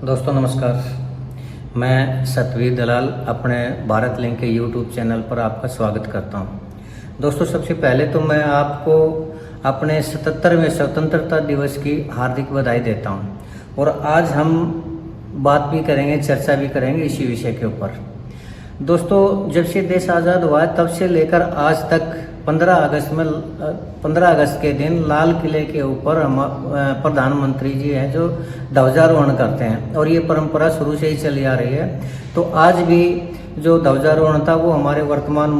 दोस्तों नमस्कार। मैं सतवीर दलाल अपने भारत लिंक के यूट्यूब चैनल पर आपका स्वागत करता हूं। दोस्तों सबसे पहले तो मैं आपको अपने 77वें स्वतंत्रता दिवस की हार्दिक बधाई देता हूं और आज हम बात भी करेंगे, चर्चा भी करेंगे इसी विषय के ऊपर। दोस्तों जब से देश आज़ाद हुआ है तब से लेकर आज तक 15 अगस्त के दिन लाल किले के ऊपर हम प्रधानमंत्री जी हैं जो ध्वजारोहण करते हैं और ये परंपरा शुरू से ही चली आ रही है। तो आज भी जो ध्वजारोहण था वो हमारे वर्तमान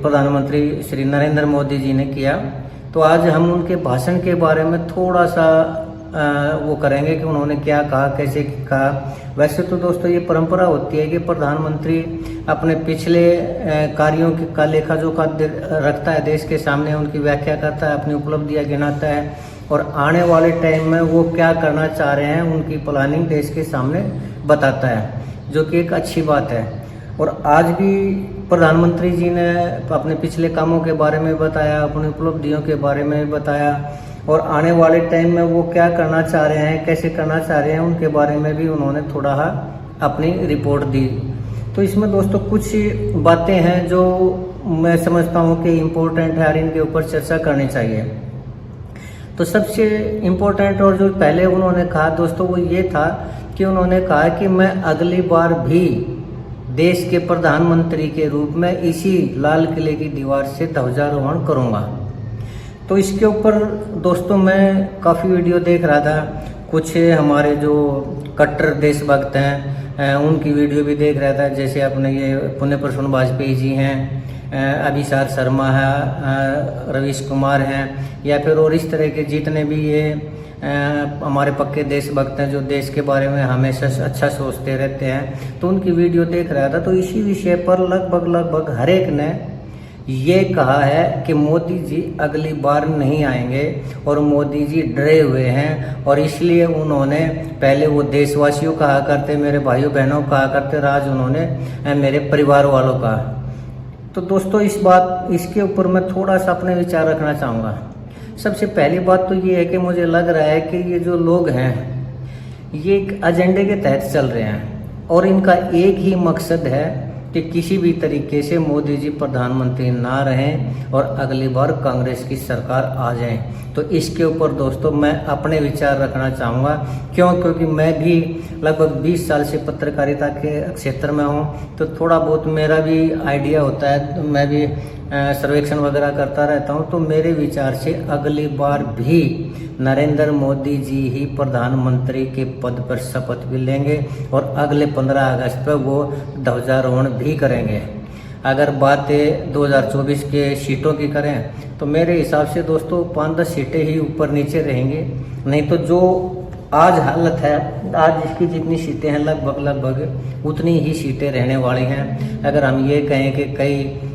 प्रधानमंत्री श्री नरेंद्र मोदी जी ने किया। तो आज हम उनके भाषण के बारे में थोड़ा सा वो करेंगे कि उन्होंने क्या कहा, कैसे कहा। वैसे तो दोस्तों ये परंपरा होती है कि प्रधानमंत्री अपने पिछले कार्यों का लेखा जोखा रखता है, देश के सामने उनकी व्याख्या करता है, अपनी उपलब्धियां गिनाता है और आने वाले टाइम में वो क्या करना चाह रहे हैं उनकी प्लानिंग देश के सामने बताता है, जो कि एक अच्छी बात है। और आज भी प्रधानमंत्री जी ने अपने पिछले कामों के बारे में बताया, अपनी उपलब्धियों के बारे में बताया और आने वाले टाइम में वो क्या करना चाह रहे हैं, कैसे करना चाह रहे हैं, उनके बारे में भी उन्होंने थोड़ा अपनी रिपोर्ट दी। तो इसमें दोस्तों कुछ बातें हैं जो मैं समझता हूँ कि इम्पोर्टेंट है और इनके ऊपर चर्चा करनी चाहिए। तो सबसे इम्पोर्टेंट और जो पहले उन्होंने कहा दोस्तों वो ये था कि उन्होंने कहा कि मैं अगली बार भी देश के प्रधानमंत्री के रूप में इसी लाल किले की दीवार से ध्वजारोहण करूँगा। तो इसके ऊपर दोस्तों मैं काफ़ी वीडियो देख रहा था, कुछ हमारे जो कट्टर देशभक्त हैं उनकी वीडियो भी देख रहा था, जैसे अपने ये पुण्य प्रसून वाजपेयी जी हैं, अभिसार शर्मा है, रवीश कुमार हैं, या फिर और इस तरह के जितने भी ये हमारे पक्के देशभक्त हैं जो देश के बारे में हमेशा अच्छा सोचते रहते हैं। तो उनकी वीडियो देख रहा था। तो इसी विषय पर लगभग हर एक ने ये कहा है कि मोदी जी अगली बार नहीं आएंगे और मोदी जी डरे हुए हैं और इसलिए उन्होंने पहले वो देशवासियों कहा करते, मेरे भाइयों बहनों कहा करते, आज उन्होंने मेरे परिवार वालों का। तो दोस्तों इसके ऊपर मैं थोड़ा सा अपने विचार रखना चाहूँगा। सबसे पहली बात तो ये है कि मुझे लग रहा है कि ये जो लोग हैं ये एक एजेंडे के तहत चल रहे हैं और इनका एक ही मकसद है कि किसी भी तरीके से मोदी जी प्रधानमंत्री ना रहें और अगली बार कांग्रेस की सरकार आ जाए। तो इसके ऊपर दोस्तों मैं अपने विचार रखना चाहूँगा। क्योंकि मैं भी लगभग 20 साल से पत्रकारिता के क्षेत्र में हूँ, तो थोड़ा बहुत मेरा भी आइडिया होता है, तो मैं भी सर्वेक्षण वगैरह करता रहता हूँ। तो मेरे विचार से अगली बार भी नरेंद्र मोदी जी ही प्रधानमंत्री के पद पर शपथ भी लेंगे और अगले 15 अगस्त पर वो ध्वजारोहण भी करेंगे। अगर बात 2024 के सीटों की करें तो मेरे हिसाब से दोस्तों 5-10 सीटें ही ऊपर नीचे रहेंगी, नहीं तो जो आज हालत है, आज इसकी जितनी सीटें हैं लगभग उतनी ही सीटें रहने वाली हैं। अगर हम ये कहें कि कई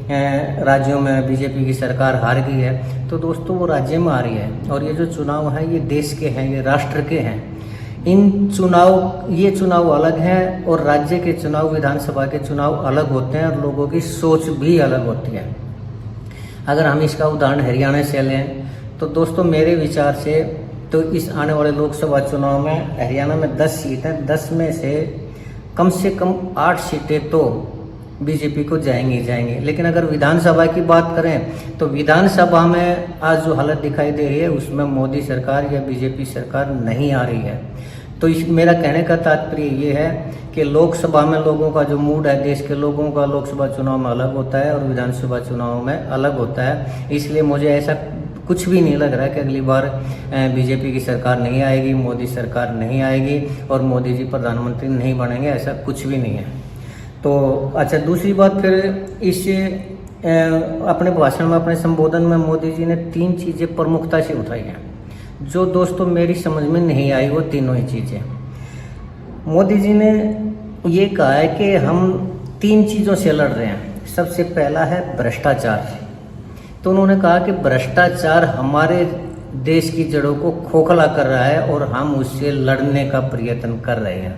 राज्यों में बीजेपी की सरकार हार गई है तो दोस्तों वो राज्य में आ रही है और ये जो चुनाव हैं ये देश के हैं, ये राष्ट्र के हैं। ये चुनाव अलग हैं और राज्य के चुनाव, विधानसभा के चुनाव अलग होते हैं और लोगों की सोच भी अलग होती है। अगर हम इसका उदाहरण हरियाणा से लें तो दोस्तों मेरे विचार से तो इस आने वाले लोकसभा चुनाव में हरियाणा में 10 सीट हैं, 10 में से कम 8 सीटें तो बीजेपी को जाएंगी। लेकिन अगर विधानसभा की बात करें तो विधानसभा में आज जो हालत दिखाई दे रही है उसमें मोदी सरकार या बीजेपी सरकार नहीं आ रही है। तो मेरा कहने का तात्पर्य ये है कि लोकसभा में लोगों का जो मूड है, देश के लोगों का लोकसभा चुनाव में अलग होता है और विधानसभा चुनाव में अलग होता है। इसलिए मुझे ऐसा कुछ भी नहीं लग रहा है कि अगली बार बीजेपी की सरकार नहीं आएगी, मोदी सरकार नहीं आएगी और मोदी जी प्रधानमंत्री नहीं बनेंगे, ऐसा कुछ भी नहीं है। तो अच्छा, दूसरी बात फिर अपने भाषण में, अपने संबोधन में मोदी जी ने 3 चीज़ें प्रमुखता से उठाई हैं जो दोस्तों मेरी समझ में नहीं आई। वो तीनों ही चीज़ें मोदी जी ने ये कहा है कि हम 3 चीज़ों से लड़ रहे हैं। सबसे पहला है भ्रष्टाचार। तो उन्होंने कहा कि भ्रष्टाचार हमारे देश की जड़ों को खोखला कर रहा है और हम उससे लड़ने का प्रयत्न कर रहे हैं।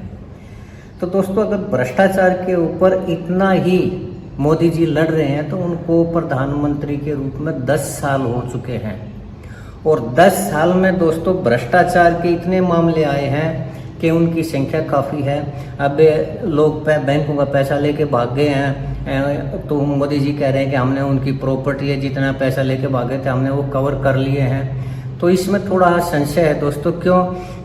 तो दोस्तों अगर भ्रष्टाचार के ऊपर इतना ही मोदी जी लड़ रहे हैं तो उनको प्रधानमंत्री के रूप में 10 साल हो चुके हैं और 10 साल में दोस्तों भ्रष्टाचार के इतने मामले आए हैं कि उनकी संख्या काफ़ी है। अब लोग बैंकों का पैसा लेके भाग गए हैं, तो मोदी जी कह रहे हैं कि हमने उनकी प्रॉपर्टी है जितना पैसा लेके भागे थे हमने वो कवर कर लिए हैं। तो इसमें थोड़ा संशय है दोस्तों। क्यों?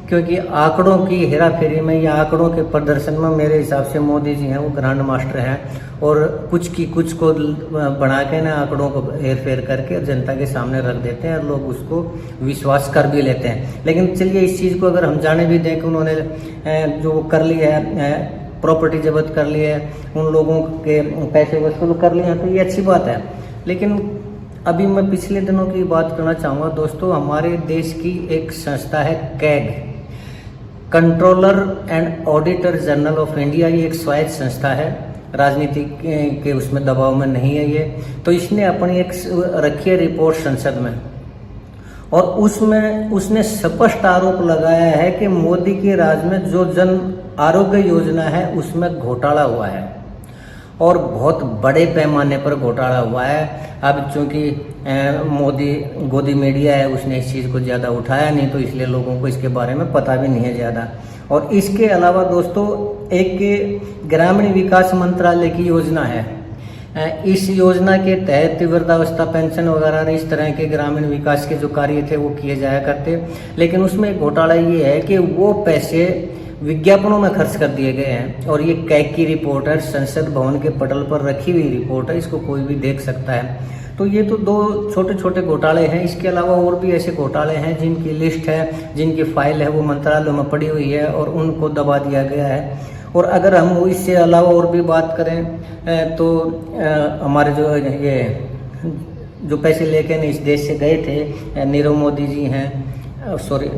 क्योंकि आंकड़ों की हेराफेरी में या आंकड़ों के प्रदर्शन में मेरे हिसाब से मोदी जी हैं वो ग्रैंड मास्टर हैं, और कुछ को बना के ना आंकड़ों को हेर फेर करके जनता के सामने रख देते हैं और लोग उसको विश्वास कर भी लेते हैं। लेकिन चलिए इस चीज़ को अगर हम जाने भी दें कि उन्होंने जो कर लिया है, प्रॉपर्टी जब्त कर ली है, उन लोगों के पैसे वसूल कर लिए हैं, तो ये अच्छी बात है। लेकिन अभी मैं पिछले दिनों की बात करना चाहूँगा दोस्तों। हमारे देश की एक संस्था है CAG, controller and auditor general of India. ये एक स्वायत्त संस्था है, राजनीति के उसमें दबाव में नहीं है ये। तो इसने अपनी एक रखी है रिपोर्ट संसद में, और उसमें उसने स्पष्ट आरोप लगाया है कि मोदी के राज में जो जन आरोग्य योजना है उसमें घोटाला हुआ है, और बहुत बड़े पैमाने पर घोटाला हुआ है। अब चूंकि मोदी गोदी मीडिया है, उसने इस चीज़ को ज़्यादा उठाया नहीं, तो इसलिए लोगों को इसके बारे में पता भी नहीं है ज़्यादा। और इसके अलावा दोस्तों एक ग्रामीण विकास मंत्रालय की योजना है। इस योजना के तहत वृद्धावस्था पेंशन वगैरह इस तरह के ग्रामीण विकास के जो कार्य थे वो किए जाया करते, लेकिन उसमें एक घोटाला ये है कि वो पैसे विज्ञापनों में खर्च कर दिए गए हैं। और ये कैग की रिपोर्ट है, संसद भवन के पटल पर रखी हुई रिपोर्ट है, इसको कोई भी देख सकता है। तो ये तो दो छोटे छोटे घोटाले हैं। इसके अलावा और भी ऐसे घोटाले हैं जिनकी लिस्ट है, जिनकी फाइल है, वो मंत्रालयों में पड़ी हुई है और उनको दबा दिया गया है। और अगर हम इससे अलावा और भी बात करें तो हमारे जो पैसे लेके इस देश से गए थे, नीरव मोदी जी हैं,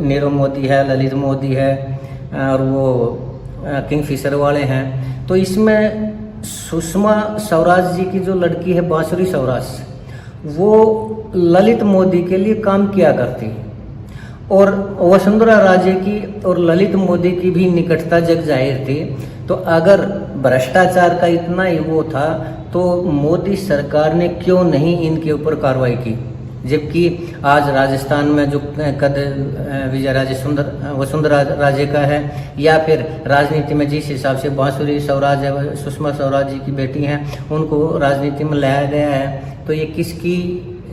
नीरव मोदी है, ललित मोदी है, और वो किंगफिशर वाले हैं। तो इसमें सुषमा स्वराज जी की जो लड़की है बांसुरी स्वराज, वो ललित मोदी के लिए काम किया करती, और वसुंधरा राजे की और ललित मोदी की भी निकटता जग जाहिर थी। तो अगर भ्रष्टाचार का इतना ही वो था तो मोदी सरकार ने क्यों नहीं इनके ऊपर कार्रवाई की? जबकि आज राजस्थान में जो कद विजय राजे वसुंधरा राजे का है, या फिर राजनीति में जिस हिसाब से बांसुरी स्वराज है, सुषमा स्वराज जी की बेटी हैं, उनको राजनीति में लाया गया है, तो ये किसकी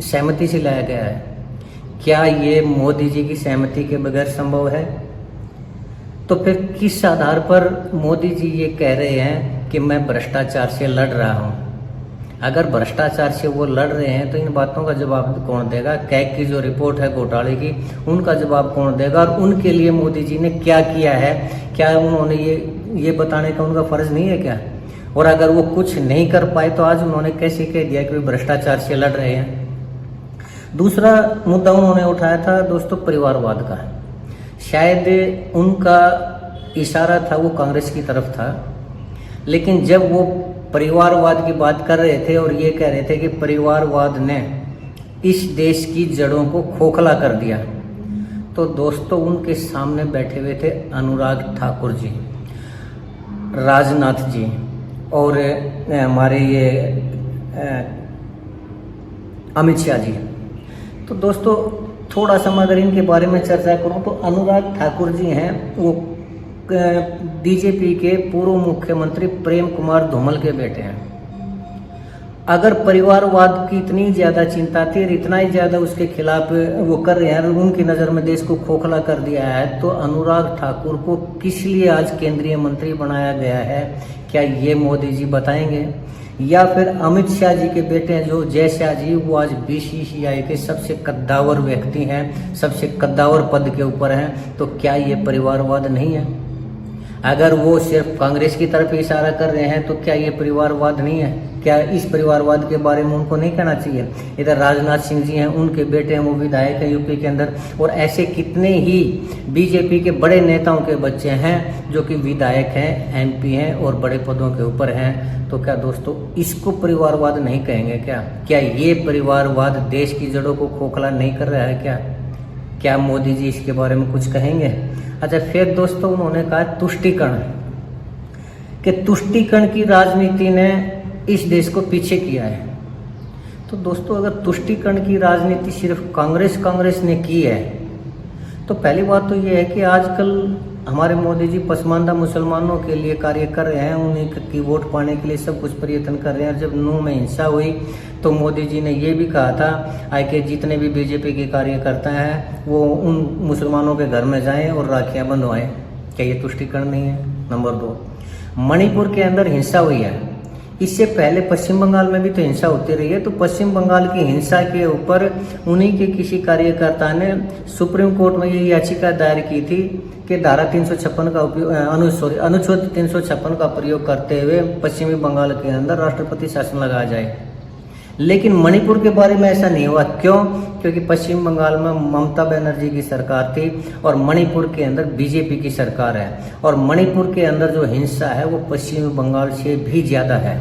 सहमति से लाया गया है? क्या ये मोदी जी की सहमति के बगैर संभव है? तो फिर किस आधार पर मोदी जी ये कह रहे हैं कि मैं भ्रष्टाचार से लड़ रहा हूँ? अगर भ्रष्टाचार से वो लड़ रहे हैं तो इन बातों का जवाब कौन देगा? कैग की जो रिपोर्ट है घोटाले की, उनका जवाब कौन देगा? और उनके लिए मोदी जी ने क्या किया है? क्या उन्होंने ये बताने का उनका फर्ज नहीं है क्या? और अगर वो कुछ नहीं कर पाए तो आज उन्होंने कैसे कह दिया कि वे भ्रष्टाचार से लड़ रहे हैं? दूसरा मुद्दा उन्होंने उठाया था दोस्तों परिवारवाद का। शायद उनका इशारा था वो कांग्रेस की तरफ था, लेकिन जब वो परिवारवाद की बात कर रहे थे और ये कह रहे थे कि परिवारवाद ने इस देश की जड़ों को खोखला कर दिया, तो दोस्तों उनके सामने बैठे हुए थे अनुराग ठाकुर जी, राजनाथ जी, और हमारे ये अमित शाह जी। तो दोस्तों थोड़ा सा अगर इनके बारे में चर्चा करूं तो अनुराग ठाकुर जी हैं, वो बीजेपी के पूर्व मुख्यमंत्री प्रेम कुमार धूमल के बेटे हैं। अगर परिवारवाद की इतनी ज़्यादा चिंता थी और इतना ही ज़्यादा उसके खिलाफ वो कर रहे हैं और उनकी नज़र में देश को खोखला कर दिया है, तो अनुराग ठाकुर को किस लिए आज केंद्रीय मंत्री बनाया गया है? क्या ये मोदी जी बताएंगे? या फिर अमित शाह जी के बेटे हैं जो जय शाह जी, वो आज बीसीसीआई के सबसे कद्दावर व्यक्ति हैं, सबसे कद्दावर पद के ऊपर हैं, तो क्या ये परिवारवाद नहीं है? अगर वो सिर्फ कांग्रेस की तरफ इशारा कर रहे हैं तो क्या ये परिवारवाद नहीं है? क्या इस परिवारवाद के बारे में उनको नहीं कहना चाहिए? इधर राजनाथ सिंह जी हैं, उनके बेटे हैं, वो विधायक हैं यूपी के अंदर, और ऐसे कितने ही बीजेपी के बड़े नेताओं के बच्चे हैं जो कि विधायक हैं, एमपी हैं और बड़े पदों के ऊपर हैं। तो क्या दोस्तों इसको परिवारवाद नहीं कहेंगे क्या? क्या ये परिवारवाद देश की जड़ों को खोखला नहीं कर रहा है क्या? क्या मोदी जी इसके बारे में कुछ कहेंगे? अच्छा, फिर दोस्तों उन्होंने कहा तुष्टीकरण, कि तुष्टीकरण की राजनीति ने इस देश को पीछे किया है। तो दोस्तों अगर तुष्टीकरण की राजनीति सिर्फ कांग्रेस ने की है, तो पहली बात तो ये है कि आजकल हमारे मोदी जी पसमानदा मुसलमानों के लिए कार्य कर रहे हैं, उन्हीं की वोट पाने के लिए सब कुछ प्रयत्न कर रहे हैं। जब नूह में हिंसा हुई तो मोदी जी ने ये भी कहा था कि जितने भी बीजेपी के कार्यकर्ता हैं वो उन मुसलमानों के घर में जाएं और राखियां बंधवाएं। क्या ये तुष्टिकरण नहीं है? नंबर 2, मणिपुर के अंदर हिंसा हुई है, इससे पहले पश्चिम बंगाल में भी तो हिंसा होती रही है। तो पश्चिम बंगाल की हिंसा के ऊपर उन्हीं के किसी कार्यकर्ता ने सुप्रीम कोर्ट में ये याचिका दायर की थी कि धारा 356 का उपयोग अनुच्छेद 356 का प्रयोग करते हुए पश्चिमी बंगाल के अंदर राष्ट्रपति शासन लगाया जाए। लेकिन मणिपुर के बारे में ऐसा नहीं हुआ। क्यों? क्योंकि पश्चिम बंगाल में ममता बनर्जी की सरकार थी और मणिपुर के अंदर बीजेपी की सरकार है, और मणिपुर के अंदर जो हिंसा है वो पश्चिमी बंगाल से भी ज़्यादा है।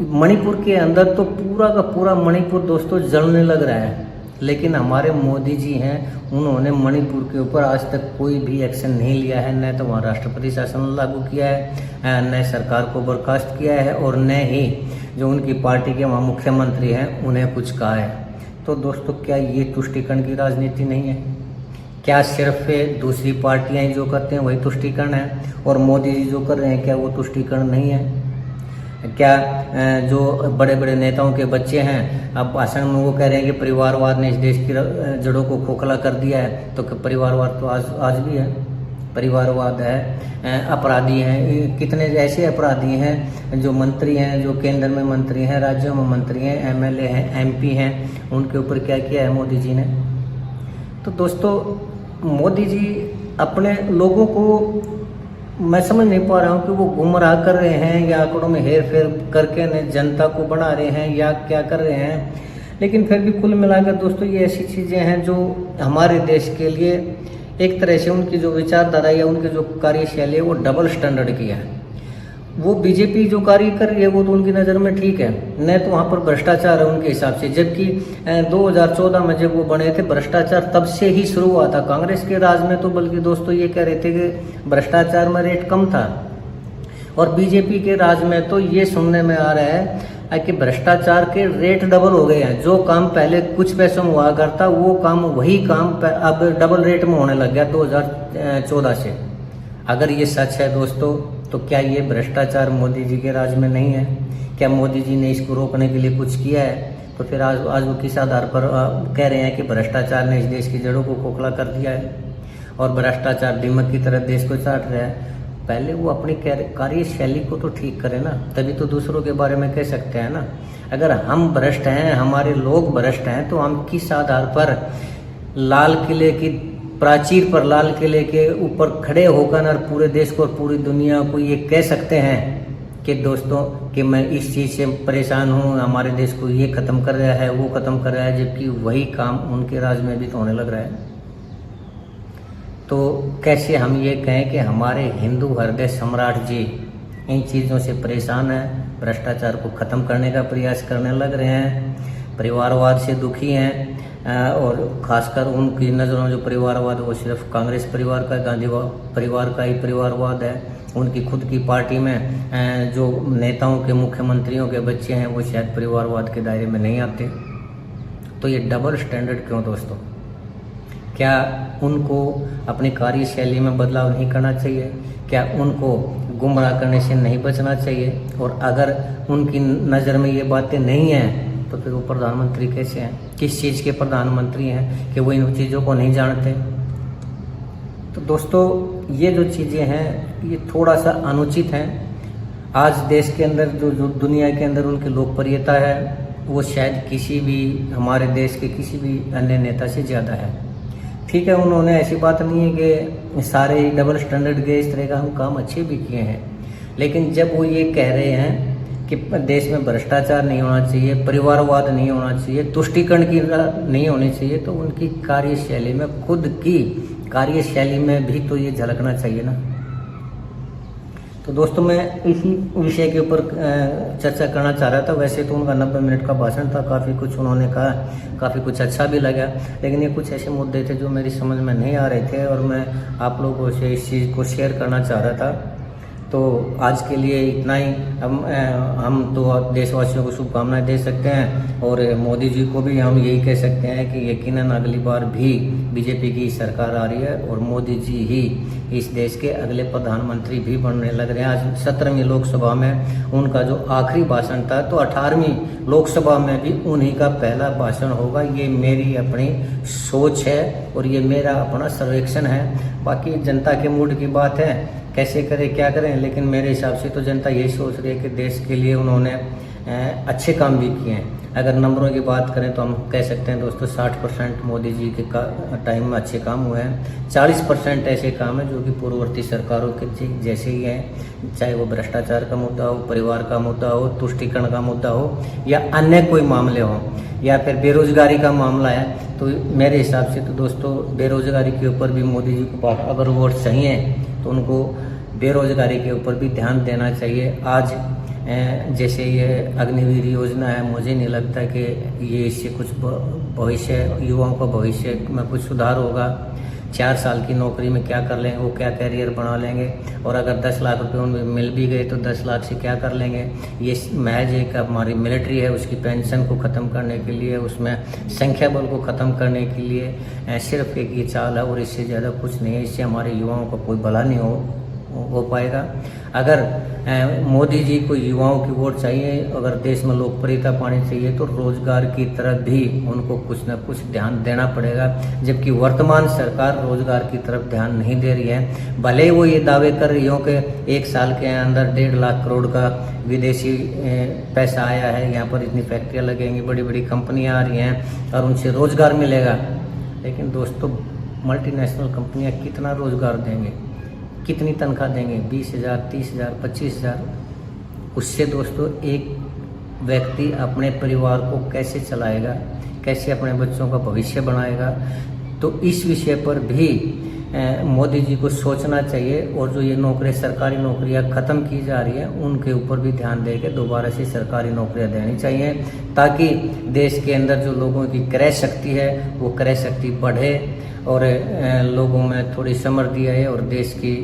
मणिपुर के अंदर तो पूरा का पूरा मणिपुर दोस्तों जलने लग रहा है, लेकिन हमारे मोदी जी हैं, उन्होंने मणिपुर के ऊपर आज तक कोई भी एक्शन नहीं लिया है। न तो वहाँ राष्ट्रपति शासन लागू किया है, न सरकार को बर्खास्त किया है, और न ही जो उनकी पार्टी के वहाँ मुख्यमंत्री हैं उन्हें कुछ कहा है। तो दोस्तों क्या ये तुष्टिकरण की राजनीति नहीं है? क्या सिर्फ दूसरी पार्टियां जो करते हैं वही तुष्टिकरण है, और मोदी जी जो कर रहे हैं क्या वो तुष्टिकरण नहीं है? क्या जो बड़े बड़े नेताओं के बच्चे हैं अब भाषण में वो कह रहे हैं कि परिवारवाद ने इस देश की जड़ों को खोखला कर दिया है, तो परिवारवाद तो आज भी है, परिवारवाद है। अपराधी हैं, कितने ऐसे अपराधी हैं जो मंत्री हैं, जो केंद्र में मंत्री हैं, राज्यों में मंत्री हैं, एमएलए हैं, एमपी हैं, उनके ऊपर क्या किया है मोदी जी ने? तो दोस्तों मोदी जी अपने लोगों को, मैं समझ नहीं पा रहा हूँ कि वो गुमराह कर रहे हैं या आंकड़ों में हेर फेर करके जनता को बना रहे हैं या क्या कर रहे हैं। लेकिन फिर भी कुल मिलाकर दोस्तों ये ऐसी चीज़ें हैं जो हमारे देश के लिए एक तरह से उनकी जो विचारधारा या उनकी जो कार्यशैली है वो डबल स्टैंडर्ड की है। वो बीजेपी जो कार्य कर रही है वो तो उनकी नज़र में ठीक है, न तो वहाँ पर भ्रष्टाचार है उनके हिसाब से, जबकि 2014 में जब वो बने थे भ्रष्टाचार तब से ही शुरू हुआ था। कांग्रेस के राज में तो बल्कि दोस्तों ये कह रहे थे कि भ्रष्टाचार में रेट कम था, और बीजेपी के राज में तो ये सुनने में आ रहा है कि भ्रष्टाचार के रेट डबल हो गए हैं। जो काम पहले कुछ पैसों में हुआ करता वो काम, वही काम अब डबल रेट में होने लग गया 2014 से। अगर ये सच है दोस्तों तो क्या ये भ्रष्टाचार मोदी जी के राज में नहीं है? क्या मोदी जी ने इसको रोकने के लिए कुछ किया है? तो फिर आज वो किस आधार पर कह रहे हैं कि भ्रष्टाचार ने इस देश की जड़ों को खोखला कर दिया है और भ्रष्टाचार दीमक की तरह देश को चाट रहा है? पहले वो अपनी कार्यशैली को तो ठीक करें ना, तभी तो दूसरों के बारे में कह सकते हैं ना। अगर हम भ्रष्ट हैं, हमारे लोग भ्रष्ट हैं, तो हम किस आधार पर लाल किले की प्राचीर पर, लाल किले के ऊपर खड़े होकर और पूरे देश को और पूरी दुनिया को ये कह सकते हैं कि दोस्तों कि मैं इस चीज़ से परेशान हूँ, हमारे देश को ये ख़त्म कर रहा है, वो ख़त्म कर रहा है, जबकि वही काम उनके राज में भी तो होने लग रहा है। तो कैसे हम ये कहें कि हमारे हिंदू हृदय सम्राट जी इन चीज़ों से परेशान हैं, भ्रष्टाचार को ख़त्म करने का प्रयास करने लग रहे हैं, परिवारवाद से दुखी हैं, और ख़ासकर उनकी नज़रों में जो परिवारवाद है वो सिर्फ कांग्रेस परिवार का, गांधी परिवार का ही परिवारवाद है। उनकी खुद की पार्टी में जो नेताओं के, मुख्यमंत्रियों के बच्चे हैं वो शायद परिवारवाद के दायरे में नहीं आते। तो ये डबल स्टैंडर्ड क्यों दोस्तों? क्या उनको अपनी कार्यशैली में बदलाव नहीं करना चाहिए? क्या उनको गुमराह करने से नहीं बचना चाहिए? और अगर उनकी नज़र में ये बातें नहीं हैं तो फिर वो प्रधानमंत्री कैसे हैं? किस चीज़ के प्रधानमंत्री हैं कि वो इन चीज़ों को नहीं जानते? तो दोस्तों ये जो चीज़ें हैं ये थोड़ा सा अनुचित हैं। आज देश के अंदर जो दुनिया के अंदर उनकी लोकप्रियता है वो शायद किसी भी हमारे देश के किसी भी अन्य नेता से ज़्यादा है। ठीक है, उन्होंने ऐसी बात नहीं है कि सारे डबल स्टैंडर्ड के इस तरह का हम काम अच्छे भी किए हैं, लेकिन जब वो ये कह रहे हैं कि देश में भ्रष्टाचार नहीं होना चाहिए, परिवारवाद नहीं होना चाहिए, तुष्टिकरण की नहीं होनी चाहिए, तो उनकी कार्यशैली में, खुद की कार्यशैली में भी तो ये झलकना चाहिए ना। तो दोस्तों मैं इसी विषय के ऊपर चर्चा करना चाह रहा था। वैसे तो उनका 90 मिनट का भाषण था, काफ़ी कुछ उन्होंने कहा, काफ़ी कुछ अच्छा भी लगा, लेकिन ये कुछ ऐसे मुद्दे थे जो मेरी समझ में नहीं आ रहे थे और मैं आप लोगों से इस चीज़ को शेयर करना चाह रहा था। तो आज के लिए इतना ही। हम तो देशवासियों को शुभकामनाएं दे सकते हैं और मोदी जी को भी हम यही कह सकते हैं कि यकीनन अगली बार भी बीजेपी की सरकार आ रही है और मोदी जी ही इस देश के अगले प्रधानमंत्री भी बनने लग रहे हैं। आज 17वीं लोकसभा में उनका जो आखिरी भाषण था, तो 18वीं लोकसभा में भी उन्हीं का पहला भाषण होगा। ये मेरी अपनी सोच है और ये मेरा अपना सर्वेक्षण है। बाकी जनता के मूड की बात है, कैसे करें क्या करें, लेकिन मेरे हिसाब से तो जनता यही सोच रही है कि देश के लिए उन्होंने अच्छे काम भी किए हैं। अगर नंबरों की बात करें तो हम कह सकते हैं दोस्तों 60% मोदी जी के टाइम में अच्छे काम हुए हैं। 40% ऐसे काम हैं जो कि पूर्ववर्ती सरकारों के जैसे ही हैं, चाहे वो भ्रष्टाचार का मुद्दा हो, परिवार का मुद्दा हो, तुष्टीकरण का मुद्दा हो या अन्य कोई मामले हों या फिर बेरोजगारी का मामला है। तो मेरे हिसाब से तो दोस्तों बेरोजगारी के ऊपर भी मोदी जी को अगर वोट सही है तो उनको बेरोजगारी के ऊपर भी ध्यान देना चाहिए। आज जैसे ये अग्निवीर योजना है, मुझे नहीं लगता कि ये इससे कुछ भविष्य, युवाओं का भविष्य में कुछ सुधार होगा। 4 साल की नौकरी में क्या कर लेंगे, वो क्या कैरियर बना लेंगे, और अगर 10 लाख रुपए उनमें मिल भी गए तो 10 लाख से क्या कर लेंगे। ये महज एक हमारी मिलिट्री है, उसकी पेंशन को ख़त्म करने के लिए, उसमें संख्या बल को ख़त्म करने के लिए सिर्फ एक ये चाल है और इससे ज़्यादा कुछ नहीं है। इससे हमारे युवाओं का कोई भला नहीं हो पाएगा। अगर मोदी जी को युवाओं की वोट चाहिए, अगर देश में लोकप्रियता पानी चाहिए तो रोजगार की तरफ भी उनको कुछ न कुछ ध्यान देना पड़ेगा, जबकि वर्तमान सरकार रोजगार की तरफ ध्यान नहीं दे रही है। भले वो ये दावे कर रही हो कि 1 साल के अंदर 1.5 लाख करोड़ का विदेशी पैसा आया है, यहाँ पर इतनी फैक्ट्रियाँ लगेंगी, बड़ी बड़ी कंपनियाँ आ रही हैं और उनसे रोजगार मिलेगा। लेकिन दोस्तों मल्टीनेशनल कंपनियाँ कितना रोजगार देंगे, कितनी तनख्वाह देंगे? 20,000, 30,000, 25,000। उससे दोस्तों एक व्यक्ति अपने परिवार को कैसे चलाएगा, कैसे अपने बच्चों का भविष्य बनाएगा? तो इस विषय पर भी मोदी जी को सोचना चाहिए और जो ये नौकरी, सरकारी नौकरियां ख़त्म की जा रही है, उनके ऊपर भी ध्यान देके दोबारा से सरकारी नौकरियां देनी चाहिए, ताकि देश के अंदर जो लोगों की क्रय शक्ति है वो क्रय शक्ति बढ़े और लोगों में थोड़ी समृद्धि आए और देश की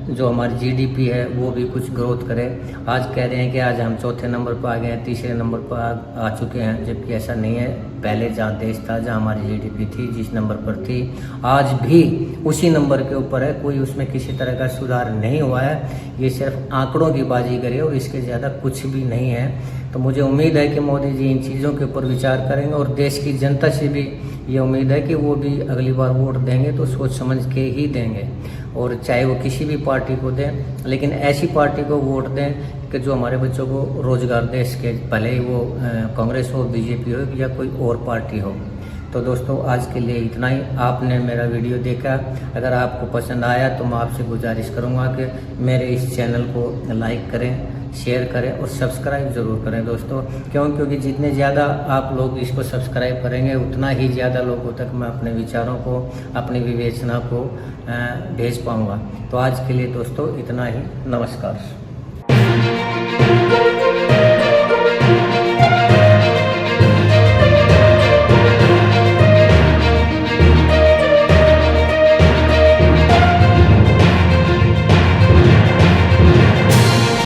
जो हमारी जीडीपी है वो भी कुछ ग्रोथ करे। आज कह रहे हैं कि आज हम 4थे नंबर पर आ गए हैं, 3रे नंबर पर आ चुके हैं, जबकि ऐसा नहीं है। पहले जहाँ देश था, जहाँ हमारी जीडीपी थी, जिस नंबर पर थी, आज भी उसी नंबर के ऊपर है। कोई उसमें किसी तरह का सुधार नहीं हुआ है। ये सिर्फ आंकड़ों की बाजीगरी है और इसके ज़्यादा कुछ भी नहीं है। तो मुझे उम्मीद है कि मोदी जी इन चीज़ों के ऊपर विचार करेंगे और देश की जनता से भी ये उम्मीद है कि वो भी अगली बार वोट देंगे तो सोच समझ के ही देंगे, और चाहे वो किसी भी पार्टी को दें, लेकिन ऐसी पार्टी को वोट दें कि जो हमारे बच्चों को रोजगार दे सके, भले ही वो कांग्रेस हो, बीजेपी हो या कोई और पार्टी हो। तो दोस्तों आज के लिए इतना ही। आपने मेरा वीडियो देखा, अगर आपको पसंद आया तो मैं आपसे गुजारिश करूंगा कि मेरे इस चैनल को लाइक करें, शेयर करें और सब्सक्राइब ज़रूर करें दोस्तों। क्योंकि जितने ज़्यादा आप लोग इसको सब्सक्राइब करेंगे उतना ही ज़्यादा लोगों तक मैं अपने विचारों को, अपनी विवेचना को भेज पाऊँगा। तो आज के लिए दोस्तों इतना ही। नमस्कार।